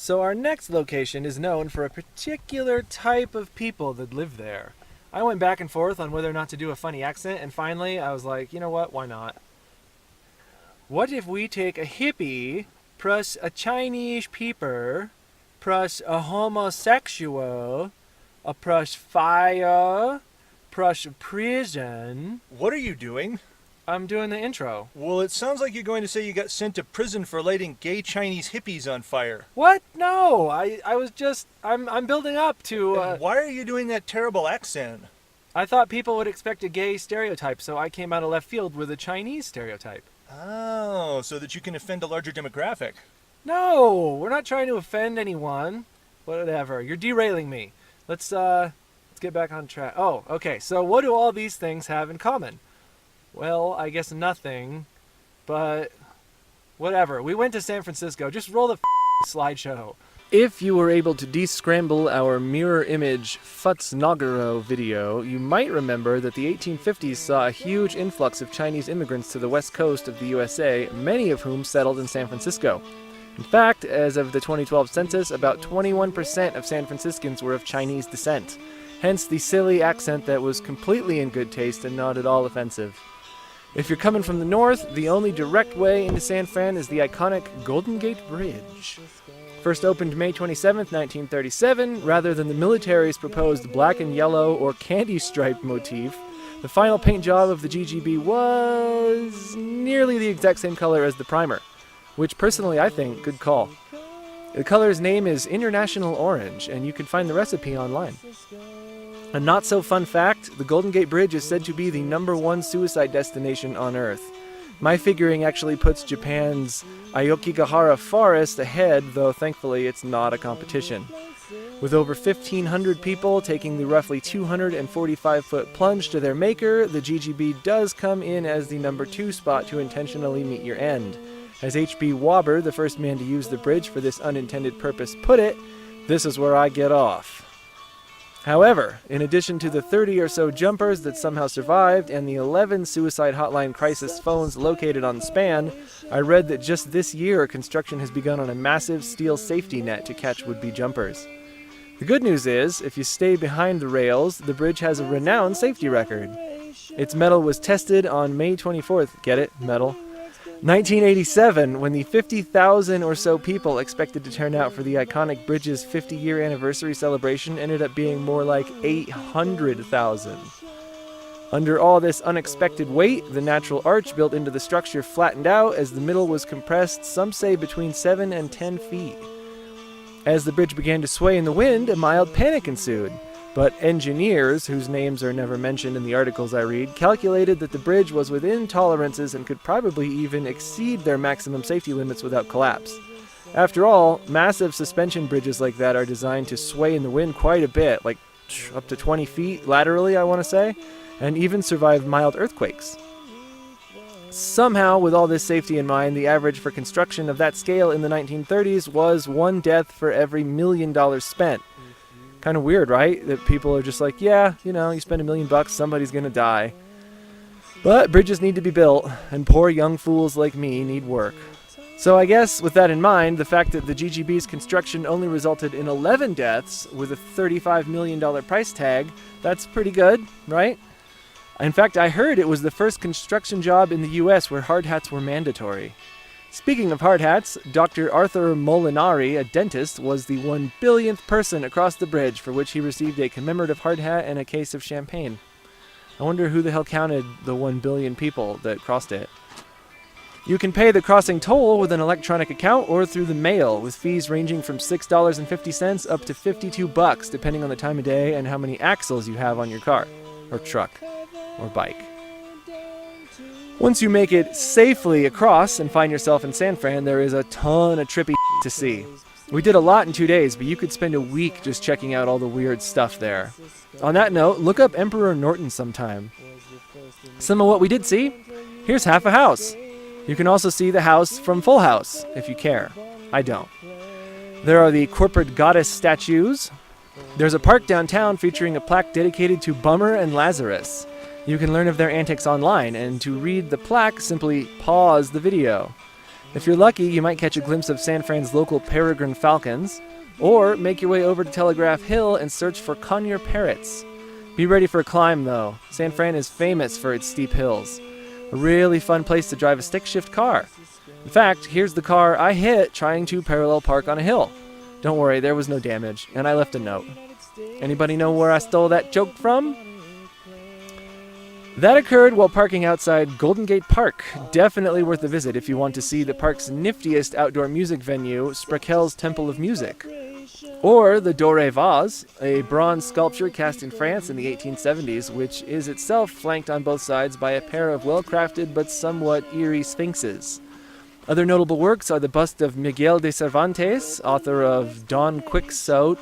So our next location is known for a particular type of people that live there. I went back and forth on whether or not to do a funny accent, and finally I was like, you know what, why not? What if we take a hippie plus a Chinese peeper plus a homosexual plus fire plus prison? What are you doing? I'm doing the intro. Well, it sounds like you're going to say you got sent to prison for lighting gay Chinese hippies on fire. What? No, I was just, I'm building up to, And why are you doing that terrible accent? I thought people would expect a gay stereotype, so I came out of left field with a Chinese stereotype. Oh, so that you can offend a larger demographic. No, we're not trying to offend anyone. Whatever, you're derailing me. Let's get back on track. Oh, okay, so what do all these things have in common? Well, I guess nothing, but whatever. We went to San Francisco. Just roll the slideshow. If you were able to descramble our mirror image Futsnogaro video, you might remember that the 1850s saw a huge influx of Chinese immigrants to the west coast of the USA, many of whom settled in San Francisco. In fact, as of the 2012 census, about 21% of San Franciscans were of Chinese descent. Hence the silly accent that was completely in good taste and not at all offensive. If you're coming from the north, the only direct way into San Fran is the iconic Golden Gate Bridge. First opened May 27, 1937, rather than the military's proposed black and yellow or candy stripe motif, the final paint job of the GGB was nearly the exact same color as the primer, which personally I think, good call. The color's name is International Orange, and you can find the recipe online. A not-so-fun fact, the Golden Gate Bridge is said to be the #1 suicide destination on Earth. My figuring actually puts Japan's Aokigahara Forest ahead, though thankfully it's not a competition. With over 1,500 people taking the roughly 245-foot plunge to their maker, the GGB does come in as the #2 spot to intentionally meet your end. As H.B. Wobber, the first man to use the bridge for this unintended purpose, put it, this is where I get off. However, in addition to the 30 or so jumpers that somehow survived and the 11 suicide hotline crisis phones located on the span, I read that just this year construction has begun on a massive steel safety net to catch would-be jumpers. The good news is, if you stay behind the rails, the bridge has a renowned safety record. Its metal was tested on May 24th, get it? Metal. 1987, when the 50,000 or so people expected to turn out for the iconic bridge's 50-year anniversary celebration ended up being more like 800,000. Under all this unexpected weight, the natural arch built into the structure flattened out as the middle was compressed, some say between 7 and 10 feet. As the bridge began to sway in the wind, a mild panic ensued. But engineers, whose names are never mentioned in the articles I read, calculated that the bridge was within tolerances and could probably even exceed their maximum safety limits without collapse. After all, massive suspension bridges like that are designed to sway in the wind quite a bit, like up to 20 feet laterally, I want to say, and even survive mild earthquakes. Somehow, with all this safety in mind, the average for construction of that scale in the 1930s was 1 death for every $1 million spent. Kind of weird, right? That people are just like, yeah, you know, you spend $1 million, somebody's gonna die. But bridges need to be built, and poor young fools like me need work. So I guess, with that in mind, the fact that the GGB's construction only resulted in 11 deaths with a $35 million price tag, that's pretty good, right? In fact, I heard it was the first construction job in the US where hard hats were mandatory. Speaking of hard hats, Dr. Arthur Molinari, a dentist, was the 1 billionth person across the bridge, for which he received a commemorative hard hat and a case of champagne. I wonder who the hell counted the 1 billion people that crossed it. You can pay the crossing toll with an electronic account or through the mail, with fees ranging from $6.50 up to $52, depending on the time of day and how many axles you have on your car, or truck, or bike. Once you make it safely across and find yourself in San Fran, there is a ton of trippy to see. We did a lot in 2 days, but you could spend a week just checking out all the weird stuff there. On that note, look up Emperor Norton sometime. Some of what we did see? Here's half a house. You can also see the house from Full House, if you care. I don't. There are the corporate goddess statues. There's a park downtown featuring a plaque dedicated to Bummer and Lazarus. You can learn of their antics online, and to read the plaque, simply pause the video. If you're lucky, you might catch a glimpse of San Fran's local peregrine falcons, or make your way over to Telegraph Hill and search for conure parrots. Be ready for a climb, though. San Fran is famous for its steep hills. A really fun place to drive a stick-shift car. In fact, here's the car I hit trying to parallel park on a hill. Don't worry, there was no damage, and I left a note. Anybody know where I stole that joke from? That occurred while parking outside Golden Gate Park. Definitely worth a visit if you want to see the park's niftiest outdoor music venue, Sprekel's Temple of Music. Or the Doré Vase, a bronze sculpture cast in France in the 1870s, which is itself flanked on both sides by a pair of well-crafted but somewhat eerie sphinxes. Other notable works are the bust of Miguel de Cervantes, author of Don Quixote.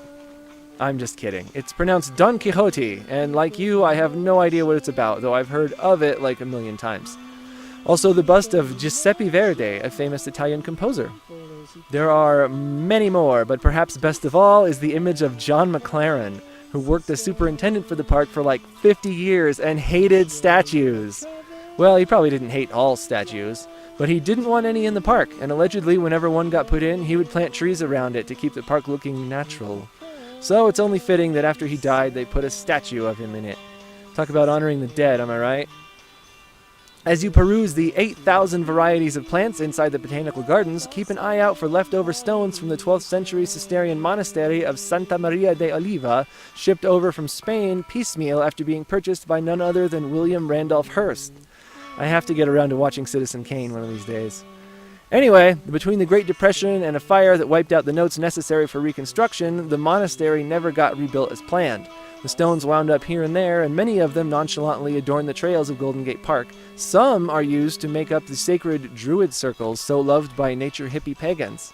I'm just kidding. It's pronounced Don Quixote, and like you, I have no idea what it's about, though I've heard of it like a million times. Also the bust of Giuseppe Verdi, a famous Italian composer. There are many more, but perhaps best of all is the image of John McLaren, who worked as superintendent for the park for like 50 years and hated statues. Well, he probably didn't hate all statues, but he didn't want any in the park, and allegedly whenever one got put in, he would plant trees around it to keep the park looking natural. So it's only fitting that after he died, they put a statue of him in it. Talk about honoring the dead, am I right? As you peruse the 8,000 varieties of plants inside the botanical gardens, keep an eye out for leftover stones from the 12th century Cistercian monastery of Santa Maria de Oliva, shipped over from Spain piecemeal after being purchased by none other than William Randolph Hearst. I have to get around to watching Citizen Kane one of these days. Anyway, between the Great Depression and a fire that wiped out the notes necessary for reconstruction, the monastery never got rebuilt as planned. The stones wound up here and there, and many of them nonchalantly adorn the trails of Golden Gate Park. Some are used to make up the sacred Druid circles so loved by nature hippie pagans.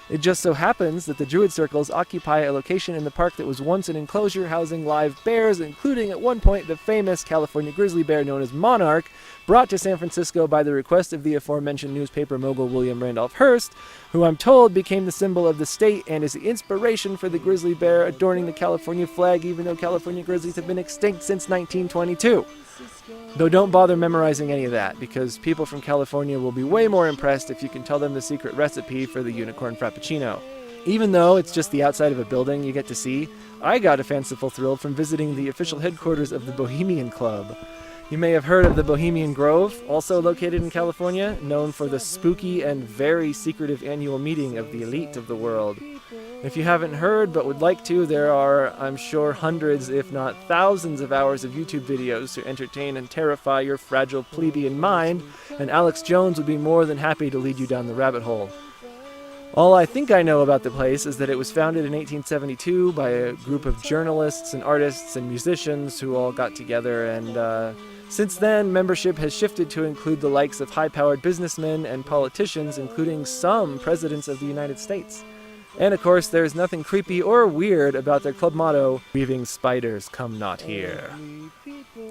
It just so happens that the Druid circles occupy a location in the park that was once an enclosure housing live bears, including at one point the famous California grizzly bear known as Monarch, brought to San Francisco by the request of the aforementioned newspaper mogul William Randolph Hearst, who I'm told became the symbol of the state and is the inspiration for the grizzly bear adorning the California flag, even though California grizzlies have been extinct since 1922. Though don't bother memorizing any of that, because people from California will be way more impressed if you can tell them the secret recipe for the unicorn frappuccino. Even though it's just the outside of a building you get to see, I got a fanciful thrill from visiting the official headquarters of the Bohemian Club. You may have heard of the Bohemian Grove, also located in California, known for the spooky and very secretive annual meeting of the elite of the world. If you haven't heard but would like to, there are, I'm sure, hundreds if not thousands of hours of YouTube videos to entertain and terrify your fragile plebeian mind, and Alex Jones would be more than happy to lead you down the rabbit hole. All I think I know about the place is that it was founded in 1872 by a group of journalists and artists and musicians who all got together, and since then, membership has shifted to include the likes of high-powered businessmen and politicians, including some presidents of the United States. And of course, there's nothing creepy or weird about their club motto, "Weaving spiders come not here."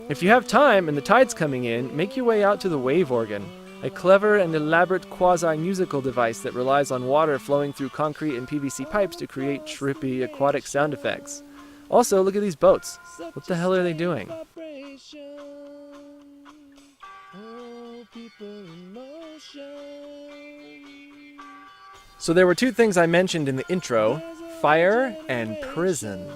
If you have time and the tide's coming in, make your way out to the wave organ, a clever and elaborate quasi-musical device that relies on water flowing through concrete and PVC pipes to create trippy aquatic sound effects. Also, look at these boats. What the hell are they doing? So there were two things I mentioned in the intro, fire and prison.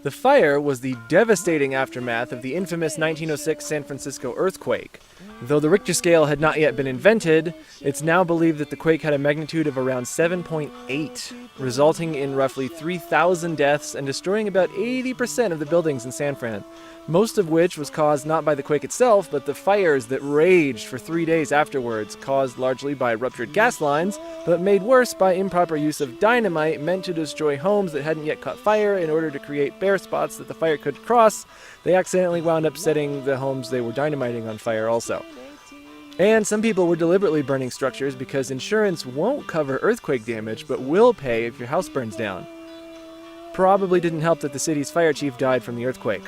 The fire was the devastating aftermath of the infamous 1906 San Francisco earthquake. Though the Richter scale had not yet been invented, it's now believed that the quake had a magnitude of around 7.8, resulting in roughly 3,000 deaths and destroying about 80% of the buildings in San Fran, most of which was caused not by the quake itself, but the fires that raged for 3 days afterwards, caused largely by ruptured gas lines, but made worse by improper use of dynamite meant to destroy homes that hadn't yet caught fire in order to create bare spots that the fire could cross. They accidentally wound up setting the homes they were dynamiting on fire also. And some people were deliberately burning structures because insurance won't cover earthquake damage, but will pay if your house burns down. Probably didn't help that the city's fire chief died from the earthquake.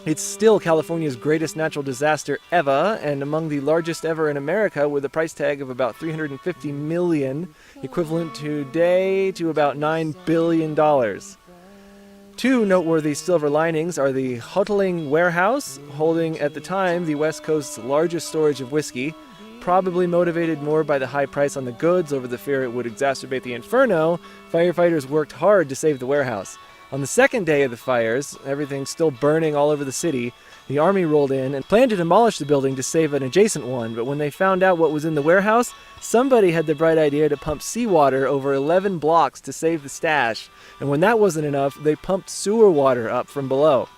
It's still California's greatest natural disaster ever, and among the largest ever in America, with a price tag of about $350 million, equivalent today to about $9 billion. Two noteworthy silver linings are the Hotling Warehouse, holding at the time the West Coast's largest storage of whiskey, probably motivated more by the high price on the goods over the fear it would exacerbate the inferno, firefighters worked hard to save the warehouse. On the second day of the fires, everything still burning all over the city, the army rolled in and planned to demolish the building to save an adjacent one, but when they found out what was in the warehouse, somebody had the bright idea to pump seawater over 11 blocks to save the stash, and when that wasn't enough, they pumped sewer water up from below.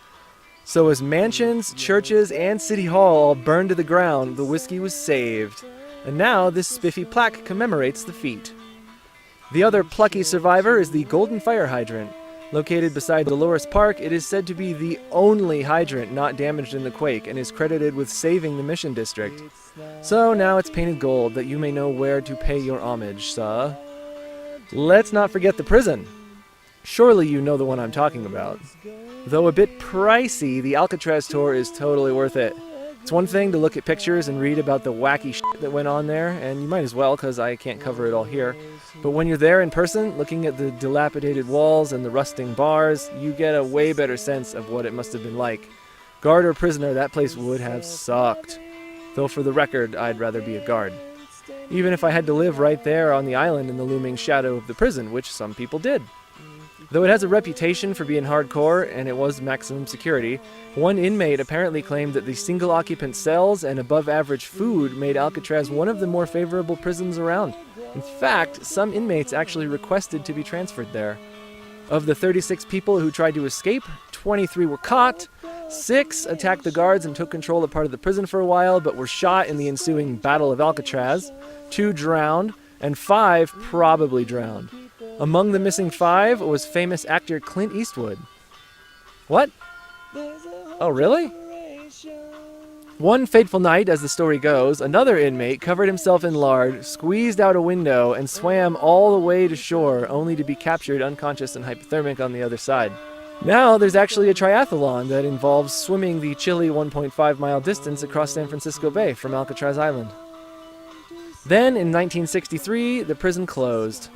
So as mansions, churches, and City Hall all burned to the ground, the whiskey was saved. And now this spiffy plaque commemorates the feat. The other plucky survivor is the Golden Fire Hydrant. Located beside Dolores Park, it is said to be the only hydrant not damaged in the quake and is credited with saving the Mission District. So now it's painted gold that you may know where to pay your homage, sir. Let's not forget the prison. Surely you know the one I'm talking about. Though a bit pricey, the Alcatraz tour is totally worth it. It's one thing to look at pictures and read about the wacky shit that went on there, and you might as well because I can't cover it all here. But when you're there in person, looking at the dilapidated walls and the rusting bars, you get a way better sense of what it must have been like. Guard or prisoner, that place would have sucked. Though for the record, I'd rather be a guard. Even if I had to live right there on the island in the looming shadow of the prison, which some people did. Though it has a reputation for being hardcore, and it was maximum security, one inmate apparently claimed that the single-occupant cells and above-average food made Alcatraz one of the more favorable prisons around. In fact, some inmates actually requested to be transferred there. Of the 36 people who tried to escape, 23 were caught, 6 attacked the guards and took control of part of the prison for a while, but were shot in the ensuing Battle of Alcatraz, 2 drowned, and 5 probably drowned. Among the missing 5 was famous actor Clint Eastwood. What? Oh, really? One fateful night, as the story goes, another inmate covered himself in lard, squeezed out a window, and swam all the way to shore, only to be captured unconscious and hypothermic on the other side. Now there's actually a triathlon that involves swimming the chilly 1.5-mile distance across San Francisco Bay from Alcatraz Island. Then, in 1963, the prison closed.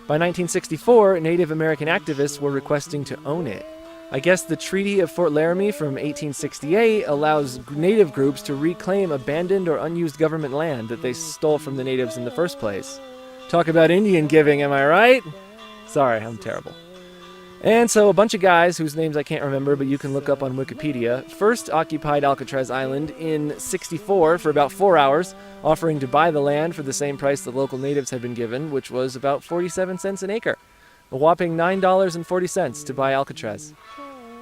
By 1964, Native American activists were requesting to own it. I guess the Treaty of Fort Laramie from 1868 allows Native groups to reclaim abandoned or unused government land that they stole from the natives in the first place. Talk about Indian giving, am I right? Sorry, I'm terrible. And so a bunch of guys, whose names I can't remember, but you can look up on Wikipedia, first occupied Alcatraz Island in '64 for about 4 hours, offering to buy the land for the same price the local natives had been given, which was about 47 cents an acre. A whopping $9.40 to buy Alcatraz.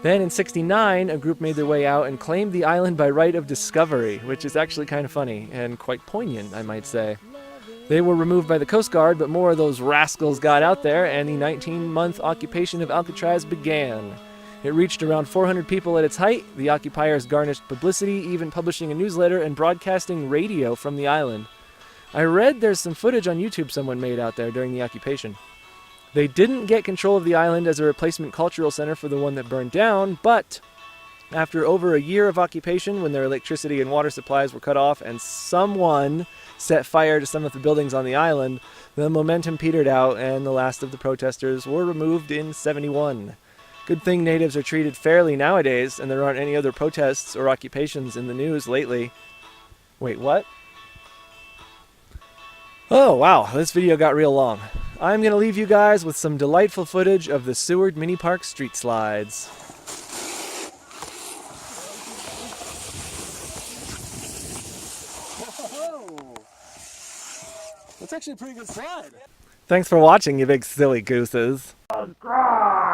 Then in '69, a group made their way out and claimed the island by right of discovery, which is actually kind of funny, and quite poignant, I might say. They were removed by the Coast Guard, but more of those rascals got out there, and the 19-month occupation of Alcatraz began. It reached around 400 people at its height. The occupiers garnished publicity, even publishing a newsletter and broadcasting radio from the island. I read there's some footage on YouTube someone made out there during the occupation. They didn't get control of the island as a replacement cultural center for the one that burned down, but after over a year of occupation, when their electricity and water supplies were cut off and someone set fire to some of the buildings on the island, the momentum petered out and the last of the protesters were removed in '71. Good thing natives are treated fairly nowadays and there aren't any other protests or occupations in the news lately. Wait, what? Oh wow, this video got real long. I'm going to leave you guys with some delightful footage of the Seward Mini Park street slides. That's actually a pretty good slide. Thanks for watching, you big silly gooses. Subscribe!